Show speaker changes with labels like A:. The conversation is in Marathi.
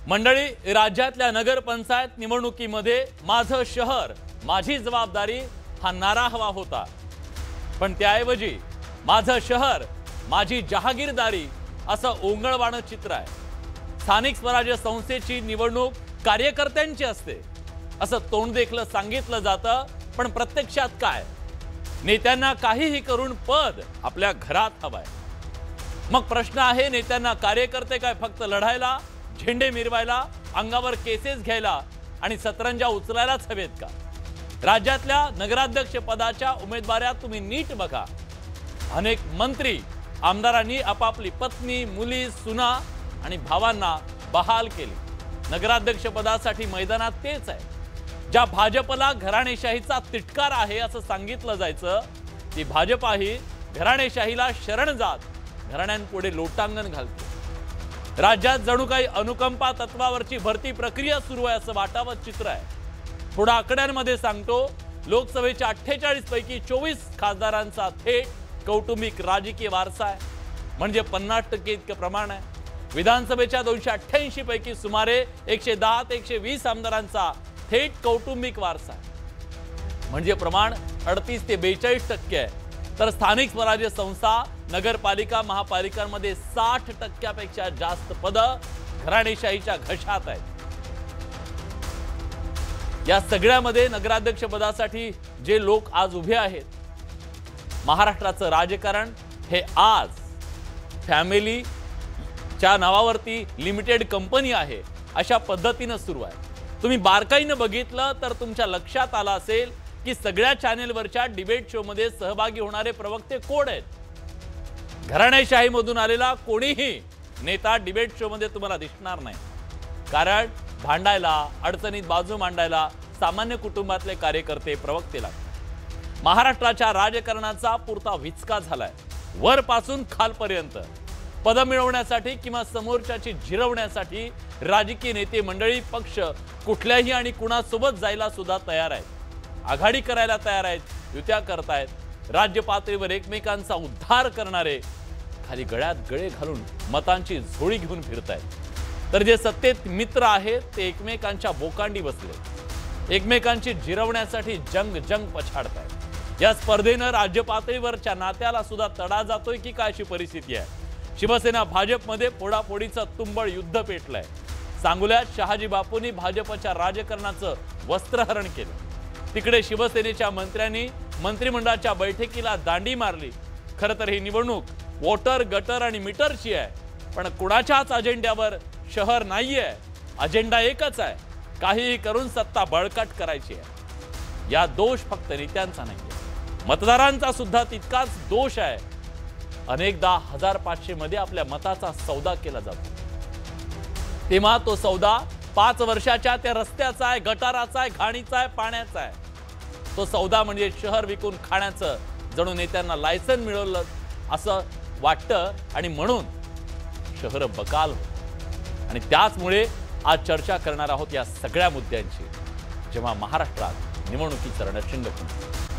A: मंडळी, राज्यातल्या नगरपंचायत निवडणुकीमध्ये माझं शहर माझी जबाबदारी हा नारा हवा होता, पण त्याऐवजी माझं शहर माझी जहागीरदारी असं ओंगळवाणं चित्र आहे। स्थानिक स्वराज्य संस्थेची निवडणूक कार्यकर्त्यांची असते असं तोंडदेखलं सांगितलं जातं, पण प्रत्यक्षात काय? नेत्यांना काहीही करून पद आपल्या घरात हवंय। मग प्रश्न आहे, नेत्यांना कार्यकर्ते काय फक्त लढायला, झेंडे मिरवायला, अंगावर केसेस घ्यायला आणि सतरंजा उचलायलाच हवेत का? राज्यातल्या नगराध्यक्ष पदाच्या उमेदवाऱ्या तुम्ही नीट बघा। अनेक मंत्री आमदारांनी आपापली पत्नी, मुली, सुना आणि भावांना बहाल केली। नगराध्यक्ष पदासाठी मैदानात तेच आहे ज्या भाजपला घराणेशाहीचा तिटकार आहे असं सांगितलं जायचं, ती भाजपाही घराणेशाहीला शरण जात घराण्यांपुढे लोटांगण घालते। राज्यात जणू काही अनुकंपा तत्वावरची भरती प्रक्रिया सुरू आहे असं वाटावत चित्र आहे। थोडा आकड्यांमध्ये सांगतो, लोकसभेच्या 48 पैकी 24 खासदारांचा थेट कौटुंबिक राजकीय वारसा आहे, म्हणजे 50% इतकं प्रमाण आहे। विधानसभेच्या 288 पैकी सुमारे 110 ते 120 आमदारांचा थेट कौटुंबिक वारसा आहे, म्हणजे प्रमाण 38 ते 42% आहे। तर स्थानिक स्वराज्य संस्था, नगरपालिका, महापालिकांमध्ये 60%पेक्षा जास्त पद घराणेशाहीच्या घशात आहेत। या सगळ्यामध्ये नगराध्यक्ष पदासाठी जे लोक आज उभे आहेत, महाराष्ट्राचं राजकारण हे आज फॅमिलीच्या नावावरती लिमिटेड कंपनी आहे अशा पद्धतीने सुरू आहे। तुम्ही बारकाईनं बघितलं तर तुमच्या लक्षात आलं असेल की सगळ्या चॅनेलवरच्या डिबेट शो मध्ये सहभागी होणारे प्रवक्ते कोण आहेत? घराणेशाहीमधून आलेला कोणीही नेता डिबेट शो मध्ये तुम्हाला दिसणार नाही, कारण भांडायला, अडचणीत बाजू मांडायला सामान्य कुटुंबातले कार्यकर्ते, प्रवक्ते लागतात। महाराष्ट्राच्या राजकारणाचा पुरता विचका झालाय, वरपासून खालपर्यंत। पद मिळवण्यासाठी किंवा समोरच्याची जिरवण्यासाठी राजकीय नेते मंडळी, पक्ष कुठल्याही आणि कुणासोबत जायला सुद्धा तयार आहेत, आघाडी करायला तयार आहेत, युत्या करतायत। राज्य पातळीवर एकमेकांचा उद्धार करणारे खाली गळ्यात गळे घालून मतांची झोळी घेऊन फिरतायत, तर जे सत्तेत मित्र आहेत ते एकमेकांच्या बोकांडी बसले, एकमेकांची जिरवण्यासाठी जंग पछाडतायत। या स्पर्धेनं राज्य पातळीवरच्या नात्याला सुद्धा तडा जातोय की काय अशी परिस्थिती आहे। शिवसेना भाजपमध्ये फोडाफोडीचं तुंबळ युद्ध पेटलंय। सांगोल्यात शहाजी बापूंनी भाजपच्या राजकारणाचं वस्त्रहरण केलं, तिकडे शिवसेनेच्या मंत्र्यांनी मंत्रिमंडळाच्या बैठकीला दांडी मारली। खरं तर ही निवडणूक वॉटर, गटर आणि मीटरची आहे, पण कुणाच्याच अजेंड्यावर शहर नाहीये। अजेंडा एकच आहे, काहीही करून सत्ता बळकट करायची आहे। या दोष फक्त नेत्यांचा नाहीये, मतदारांचा सुद्धा तितकाच दोष आहे। अनेकदा 1500 मध्ये आपल्या मताचा सौदा केला जातो, तेव्हा तो सौदा 5 वर्षाच्या त्या रस्त्याचा आहे, गटाराचा आहे, घाणीचा आहे, पाण्याचा आहे। तो सौदा म्हणजे शहर विकून खाण्याचं जणू नेत्यांना लायसन मिळवलं असं वाटतं, आणि म्हणून शहर बकाल होतं। आणि त्याचमुळे आज चर्चा करणार आहोत या सगळ्या मुद्द्यांची, जेव्हा महाराष्ट्रात निवडणुकीचं रणशिंग फुंकतं।